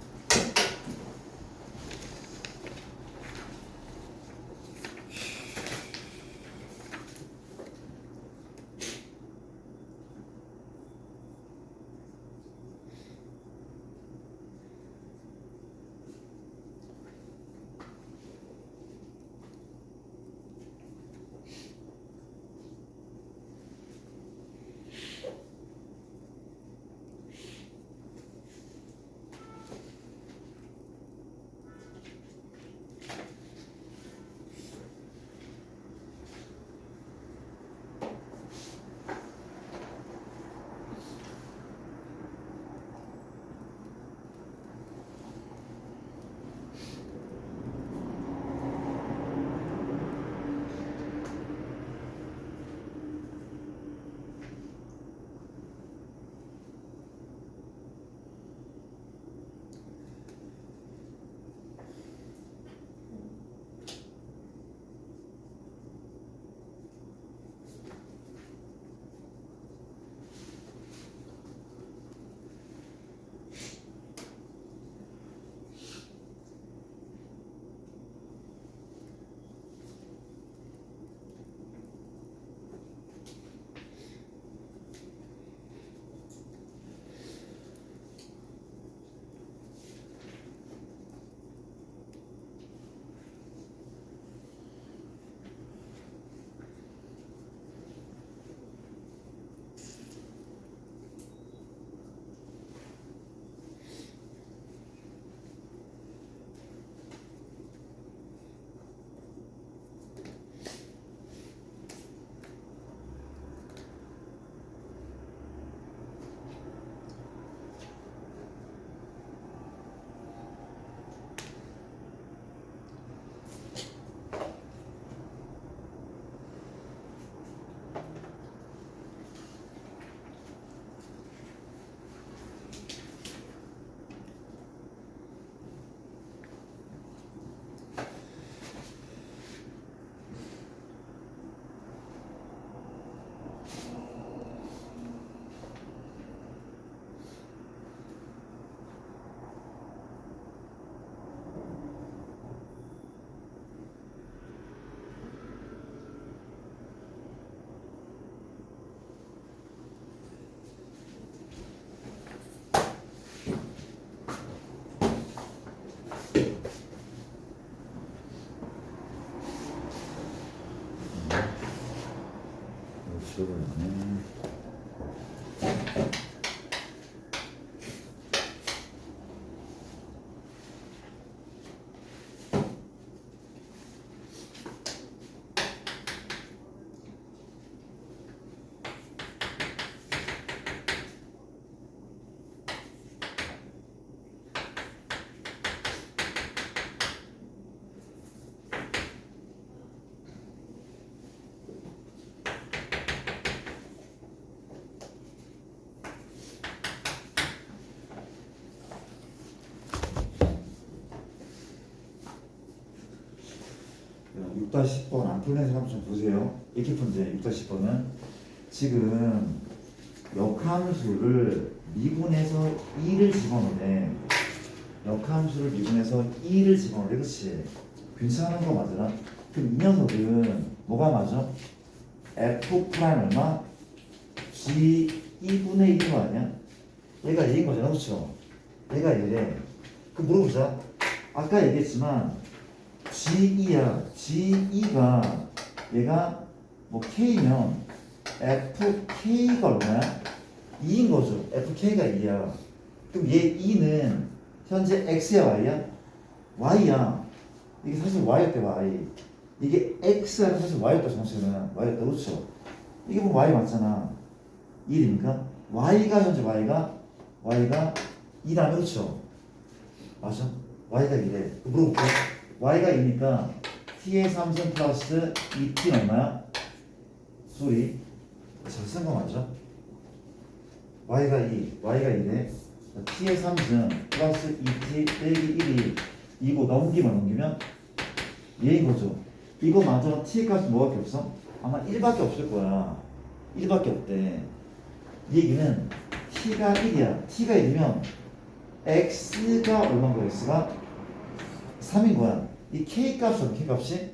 Speaker 1: 지워버렸네. 야, 6-10번 안 풀린 사람 좀 보세요. 이렇게 푼대. 6-10번은 지금 역함수를 미분해서 2를 집어넣네. 역함수를 미분해서 2를 집어넣네. 그렇지? 괜찮은 거 맞으나? 그럼 이 녀석은 뭐가 맞아? F 프라임 얼마? G 2분의 1인 거 아니야? 얘가 얘인 거잖아. 그렇죠? 얘가 얘래. 그럼 물어보자. 아까 얘기했지만 G2야. G2가 얘가 뭐 K면 FK가 얼마야? 2인 거죠. FK가 2야. 그럼 얘 2는 현재 X야 Y야? Y야. 이게 사실 Y였대 Y. 이게 X가 사실 Y였다 정식은 Y였다. 그렇죠? 이게 뭐 Y 맞잖아. 1입니까? Y가 현재 Y가 2라면 그렇죠? 맞아? Y가 2래. 물어볼게. Y가 2니까 T의 3승 플러스 2T는 얼마야? 소리 잘 쓴 거 맞죠? Y가 2, Y가 2래. T의 3승 플러스 2T 빼기 1이 2고 넘기면 얘인 거죠. 이거 맞아. T의 값이 뭐밖에 없어? 아마 1밖에 없을 거야. 1밖에 없대. 이 얘기는 T가 1이야. T가 1이면 X가 얼마인 거야? X가 3인 거야. 이 K 값은 K 값이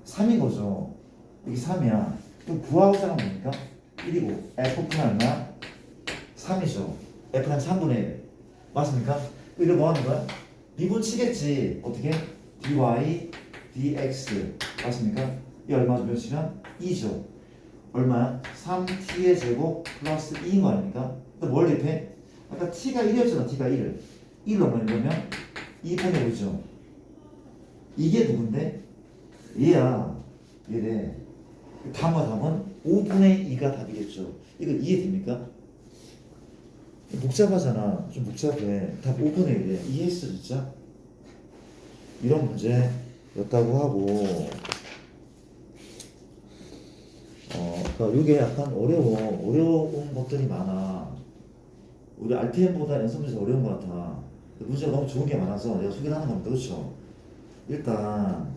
Speaker 1: 3인 거죠. 이게 3이야. 그럼 구하고자 하는 거니까 1이고 F 프라임 얼마야? 3이죠. F 한 3분의 1. 맞습니까? 이거 뭐 하는 거야? 미분 치겠지. 어떻게? dy dx. 맞습니까? 이 얼마죠? 몇 시간? 2죠. 얼마야? 3t의 제곱 플러스 2인 거 아닙니까? 또 뭘 대입해? 아까 t가 1이었잖아. t가 1을. 1 얼마냐면 2분의 5죠. 이게 누군데? 얘야. 얘래. 답은 5분의 2가 답이겠죠. 이거 이해됩니까? 복잡하잖아. 좀 복잡해. 답 5분의 1이야. 이해했어 진짜? 이런 문제였다고 하고 그러니까 이게 약간 어려운 것들이 많아. 우리 RTM보다 연습 문제 어려운 것 같아. 문제가 너무 좋은 게 많아서 내가 소개를 하는 겁니다. 그렇죠? 일단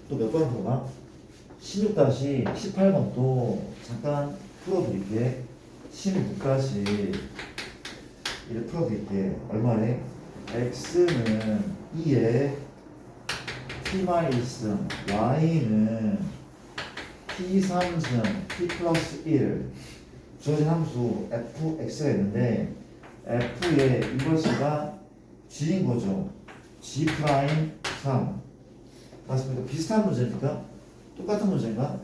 Speaker 1: 또 몇 번 보나? 16-18번 또 잠깐 풀어드릴게. 16까지 이렇게 풀어드릴게. 얼마래? x는 2에 t-1, y는 t3승 t 플러스 1 주어진 함수 fx가 있는데 f의 이것이가 g인 거죠. g 프라임 3 맞습니까? 비슷한 문제입니까? 똑같은 문제인가?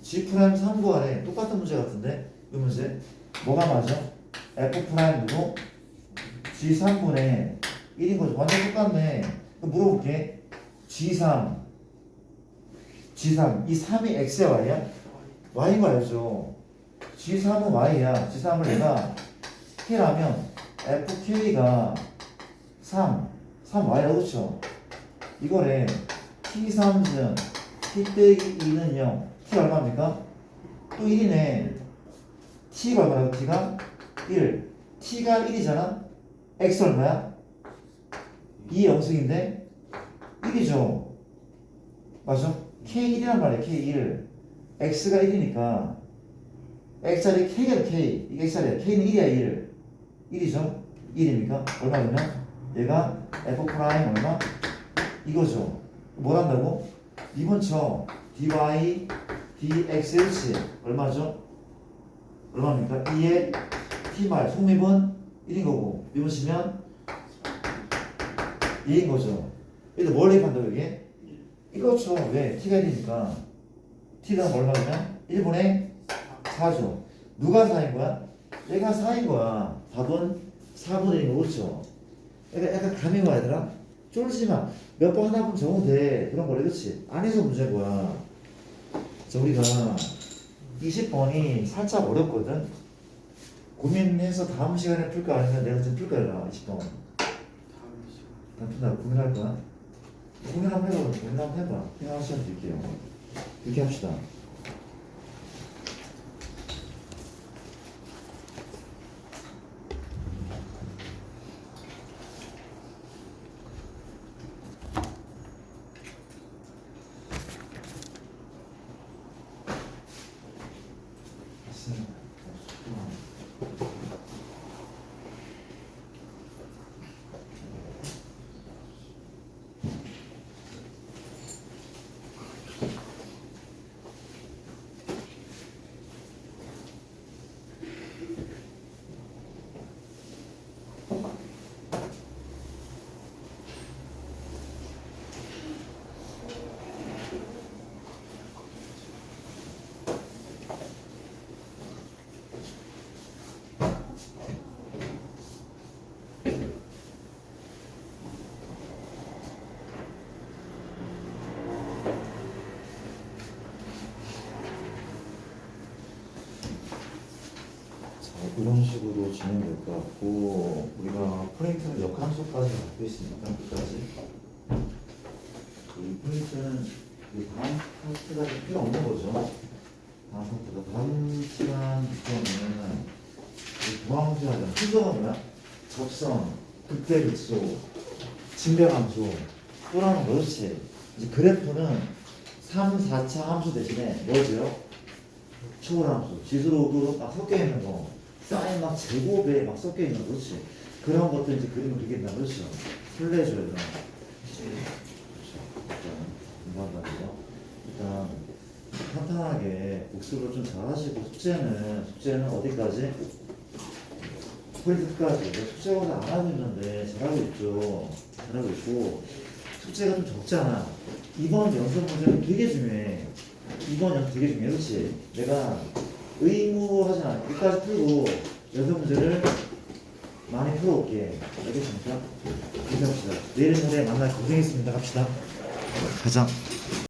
Speaker 1: g 프라임 3 구하래. 똑같은 문제 같은데 이 문제 뭐가 맞아? f 프라임이고 g 3분의 1인 거죠. 완전 똑같네. 그럼 물어볼게. g3 이 3이 x야 y야? y인 거 알죠? g3은 y야. g3을 내가 k라면 fk가 3y라고 그렇죠? 이거래. t3는 t 빼기 2는 0. t 얼마입니까? 또 1이네. t가 얼마라고? t가 1. t가 1이잖아? x 얼마야? 2 영승인데 1이죠. 맞아? k1이란 말이야. k1. x가 1이니까 x자리 k가 k. 이게 x자리야. k는 1이야. 1. 1이죠? 1입니까? 얼마 되면? 얘가 f 프라임 얼마? 이거죠. 뭘 한다고? 이번 쳐 dy dxh 얼마죠? 얼마입니까? 2의 t말 속립은 1인 거고 미분 치면 2인 거죠. 일단 뭘 대입한다고 이게? 이거죠. 왜? t가 1이니까 t가 얼마냐면 1분의 4죠. 누가 4인 거야? 얘가 4인 거야. 답은 4분의 1인 거 그렇죠? 그러니까 약간 감이 와 얘들아? 쫄지 마. 몇 번 하나 보면 적어도 돼. 그런 거래 그렇지? 안에서 문제인 거야. 자 우리가 20번이 살짝 어렵거든? 고민해서 다음 시간에 풀까 아니면 내가 지금 풀까 얘들아 20번. 난 푼다. 고민할 거야. 고민 한번 해봐. 고민 한번 해봐. 생각할 시간 드릴게요. 이렇게 합시다. 이런 식으로 진행될 것 같고 우리가 프린트는 역함수까지 갖고 있으니까 끝까지 이 프린트는 이 다음 파트가 필요 없는 거죠. 다음 파트가 다음 시간부터는 이 부항수 하자. 순서가 뭐야? 접선, 극대극소, 진배함수 또라는 그렇지. 이제 그래프는 3, 4차 함수 대신에 뭐죠? 초월함수, 지수로도 막 섞여 있는 거, 사인 막 제곱에 막 섞여 있는 거, 그렇지. 그런 것들 이제 그림을 그리겠다, 그렇죠. 플레이줘야 돼. 그렇죠. 일단 일단 탄탄하게 복습을 좀 잘하시고 숙제는 어디까지? 폴드까지. 숙제 과제 안 하고 있는데 잘하고 있죠. 잘하고 있고 숙제가 좀 적잖아. 이번 연습 문제는 되게 중요해. 이번 연습 되게 중요해, 그렇지? 내가 의무하지 않아. 끝까지 풀고 연습 문제를 많이 풀어올게. 알겠습니까? 이렇게 합시다. 내일 모레 만날 고생했습니다. 갑시다. 가자.